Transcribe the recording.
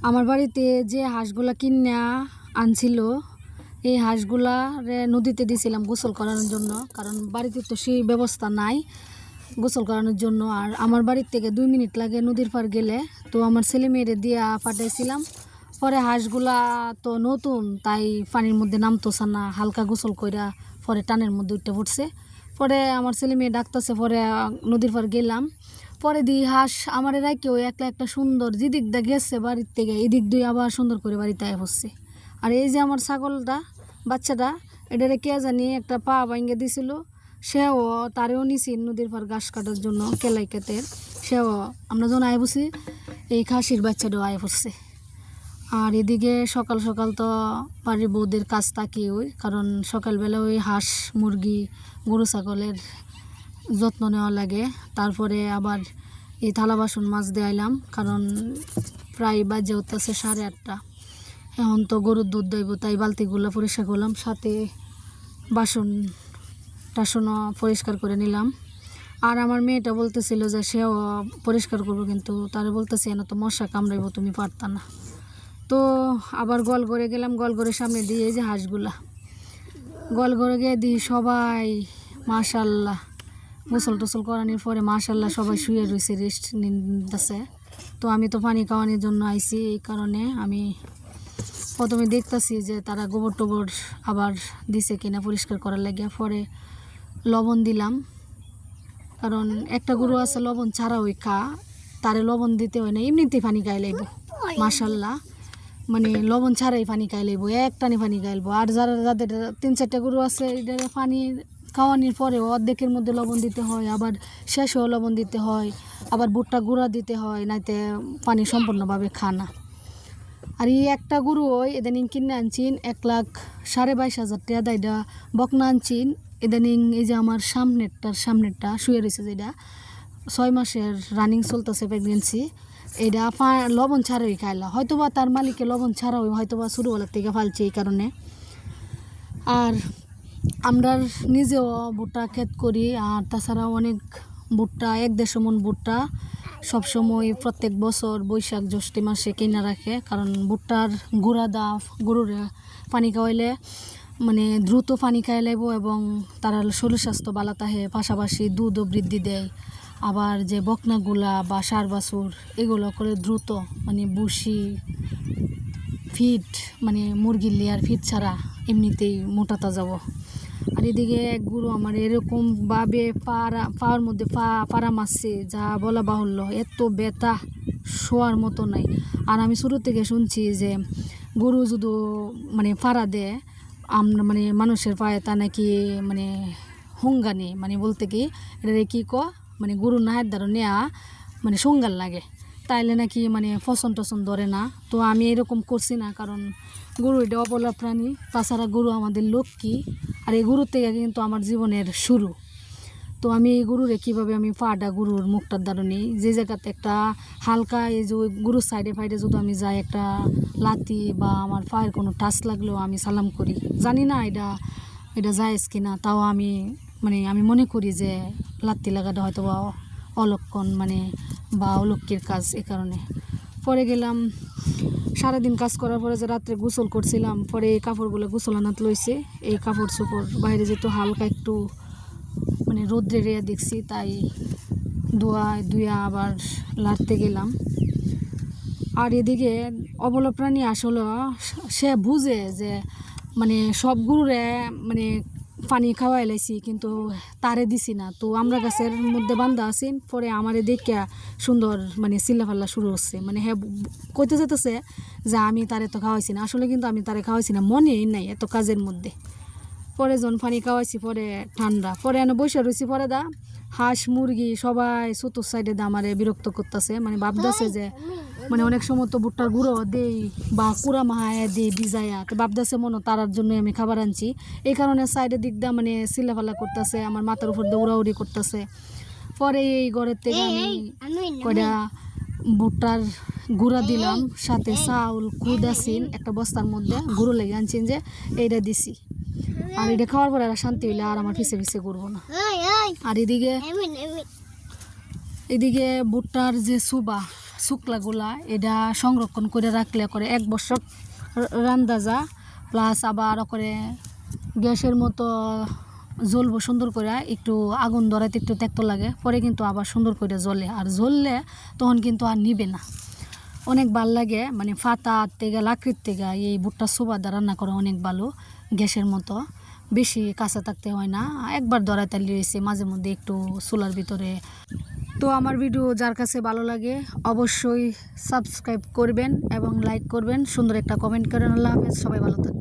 আমার বাড়িতে যে হাঁসগুলা কিনা আনছিল এই হাঁসগুলা নদীতে দিয়েছিলাম গোসল করানোর জন্য, কারণ বাড়িতে তো সেই ব্যবস্থা নাই গোসল করানোর জন্য। আর আমার বাড়ির থেকে 2 মিনিট লাগে নদীর পার গেলে, তো আমার ছেলে মেয়েরে দিয়া পাঠাইছিলাম। পরে হাঁসগুলা তো নতুন, তাই পানির মধ্যে নামতোছে না, হালকা গোসল কইরা পরে টানের মধ্যে উঠে পড়ছে। পরে আমার ছেলে মেয়ে ডাকতেছে, পরে নদীর পার গেলাম। পরে দিই হাঁস আমার রাখেও একলা একটা সুন্দর যেদিক দিয়ে গেছে বাড়ির থেকে এদিক দিয়ে আবার সুন্দর করে বাড়িতে আয় পড়ছে। আর এই যে আমার ছাগলটা বাচ্চাটা, এটারে কে জানি একটা পা ভাঙ্গে দিছিল, সেও তারেও নিছি নদীর পার ঘাস কাটার জন্য কেলাই কেতের, সেও আমরা যখন আয় পড়ছি এই খাসির বাচ্চাটাও আয় পড়ছে। আর এদিকে সকাল সকাল তো বাড়ির বউদের কাজ থাকি ওই, কারণ সকালবেলা ওই হাঁস মুরগি গরু ছাগলের যত্ন নেওয়া লাগে। তারপরে আবার এই থালা বাসন মাছ দেয়াইলাম, কারণ প্রায় বাজে হতেছে 8:30। এখন তো গরুর দুধ দইব, তাই বালতিগুলো পরিষ্কার করলাম, সাথে বাসন টাসনও পরিষ্কার করে নিলাম। আর আমার মেয়েটা বলতেছিল যে সেও পরিষ্কার করবো, কিন্তু তারা বলতেছে না তো মশা কামড়াইব, তুমি পারতা না। তো আবার গোয়াল ঘরে গেলাম, গোয়াল ঘরের সামনে দিয়ে এই যে হাঁসগুলা গোয়াল ঘরে গিয়ে দিই সবাই মাশাল্লাহ গোসল টোসল করানোর পরে মাশাল্লাহ সবাই শুয়ে রয়েছে, রেস্ট নিতেছে। তো আমি তো পানি খাওয়ানোর জন্য আইছি, এই কারণে আমি প্রথমে দেখতেছি যে তারা গোবর টোবর আবার দিছে কিনা পরিষ্কার করার লাগে। পরে লবণ দিলাম, কারণ একটা গরু আছে লবণ ছাড়া ওই তারে লবণ দিতে হয় না, এমনিতেই পানি গায়ে লাগবো মাশাল্লাহ, মানে লবণ ছাড়াই পানি খাই লাগবো, একটানে পানি গাইলবো। আর যাদের 3-4টা গরু আছে এদের পানি খাওয়ানোর পরেও অর্ধেকের মধ্যে লবণ দিতে হয়, আবার শেষেও লবণ দিতে হয়, আবার ভুট্টা গুঁড়া দিতে হয়, নাইতে পানি সম্পূর্ণভাবে খানা। আর এই একটা গরু ওই এদানিং কিনে আনছিন 1,22,500 টাকা দাইডা বকনা আনছিন এদানিং। এই যে আমার সামনেরটা শুয়ে রয়েছে, যেটা 6 মাসের রানিং চলতেছে প্রেগনেন্সি, এটা লবণ ছাড়াই খাইলা, হয়তোবা তার মালিকে লবণ ছাড়াও হয়তোবা ছোটোবেলার থেকে ফালছে এই কারণে। আর আমরা নিজেও ভুট্টা ক্ষেত করি, আর তাছাড়াও অনেক ভুট্টা 1-1.5 মণ ভুট্টা সবসময় প্রত্যেক বছর বৈশাখ জ্যৈষ্ঠী মাসে কিনা রাখে, কারণ ভুট্টার গুঁড়া গরুর পানি খাওয়াইলে মানে দ্রুত পানি খাই লাগবো এবং তারা শরীর স্বাস্থ্য ভালো থাকে, পাশাপাশি দুধও বৃদ্ধি দেয়। আবার যে বকনাগুলা বা সার বাছুর এগুলো করে দ্রুত মানে বুসি ফিট মানে মুরগির লেয়ার ফিট ছাড়া এমনিতেই মোটাতা যাব। আর এদিকে এক গুরু আমার এরকমভাবে পাওয়ার মধ্যে পাড়া মারছে যা বলা বাহুল্য, এত ব্যথা শোয়ার মতো নাই। আর আমি শুরু থেকে শুনছি যে গরু যদি মানে পাড়া দেয় আমরা মানে মানুষের পায়ে তা নাকি মানে হুঙ্গানি, মানে বলতে কি এটা কি মানে গরু নাহের দ্বারা নেয়া মানে সঙ্গাল লাগে, তাইলে নাকি মানে ফসন টসন ধরে না। তো আমি এরকম করছি না, কারণ গরু এটা অবলা প্রাণী, তাছাড়া গরু আমাদের লক্ষ্মী। আর এই গরুর থেকে কিন্তু আমার জীবনের শুরু। তো আমি এই গরুরে কীভাবে আমি পাটা গরুর মুখটার দ্বারা নিই, যে জায়গাতে একটা হালকা এই যে গরুর সাইডে ফাইডে যদি আমি যাই একটা লাতি বা আমার পায়ের কোনো টাচ লাগলেও আমি সালাম করি, জানি না এটা জায়েজ কিনা, তাও আমি আমি মনে করি যে লাত্তি লাগাটা হয়তো বা অলক্ষণ মানে বা অলক্ষীর কাজ, এ কারণে। পরে গেলাম সারাদিন কাজ করার পরে যে রাত্রে গোসল করছিলাম, পরে এই কাপড়গুলো গোসল আনাত লইছে, এই কাপড় চোপড় বাইরে যেত হালকা একটু মানে রোদ্রে রেয়া দেখছি, তাই ধুয়া আবার লাড়তে গেলাম। আর এদিকে অবলা প্রাণী আসলে সে বুঝে যে মানে সব গরুরে মানে পানি খাওয়াই লাইছি, কিন্তু তারে দিছি না। তো আমরা গাছের মধ্যে বান্ধা আছি, পরে আমারে দেখে সুন্দর মানে চিল্লাফাল্লা শুরু হচ্ছে, মানে হ্যাঁ কইতে যেতেছে যে আমি তারে তো খাওয়াইছি না, আসলে কিন্তু আমি তারে খাওয়াইছি না, মনেই নাই এত কাজের মধ্যে। পরে যখন পানি খাওয়াইছি পরে ঠান্ডা, পরে এনে বসে রয়েছি, পরে হাঁস মুরগি সবাই চতুর সাইডে আমারে বিরক্ত করতেছে, মানে ভাবতেছে যে মানে অনেক সময় তো ভুট্টার গুঁড়ো দেই বা কুড়া মাহায় দিই ভিজাইয়া, তো ভাবতেছে মনে তারার জন্যই আমি খাবার আনছি, এই কারণে সাইডের দিক দিয়ে মানে চিল্লাফাল্লা করতেছে, আমার মাথার উপর দিয়ে উড়াউড়ি করতেছে। পরে এই ঘরের থেকে আমি কয়টা ভুট্টার গুঁড়া দিলাম, সাথে চাউল কুদাসিন একটা বস্তার মধ্যে গুঁড়ো লেগে আনছেন যে এইটা দিছি। আর এটা খাওয়ার পরে আর শান্তি হইলে আর আমার পিছে করবো না। আর এদিকে ভুট্টার যে সুবা শুক্লাগুলা এটা সংরক্ষণ করে রাখলে করে 1 বছর রান্দা যা, প্লাস আবার করে গ্যাসের মতো জ্বলবো সুন্দর করে, একটু আগুন ধরাইতে একটু তেতো লাগে, পরে কিন্তু আবার সুন্দর করে জ্বলে, আর জ্বললে তখন কিন্তু আর নিবে না, অনেক ভাল লাগে। মানে ফাতার থেকে লাকড়ির থেকে এই ভুট্টা সুবাদা রান্না করা অনেক ভালো, গ্যাসের মতো বেশি কাঁচা থাকতে হয় না, একবার ধরাইতে লিয়েছে মাঝে মধ্যে একটু চুলার ভিতরে। তো আমার ভিডিও যার কাছে ভালো লাগে অবশ্যই সাবস্ক্রাইব করবেন এবং লাইক করবেন, সুন্দর একটা কমেন্ট করেন। আল্লাহ হাফেজ, সবাই ভালো থাকবেন।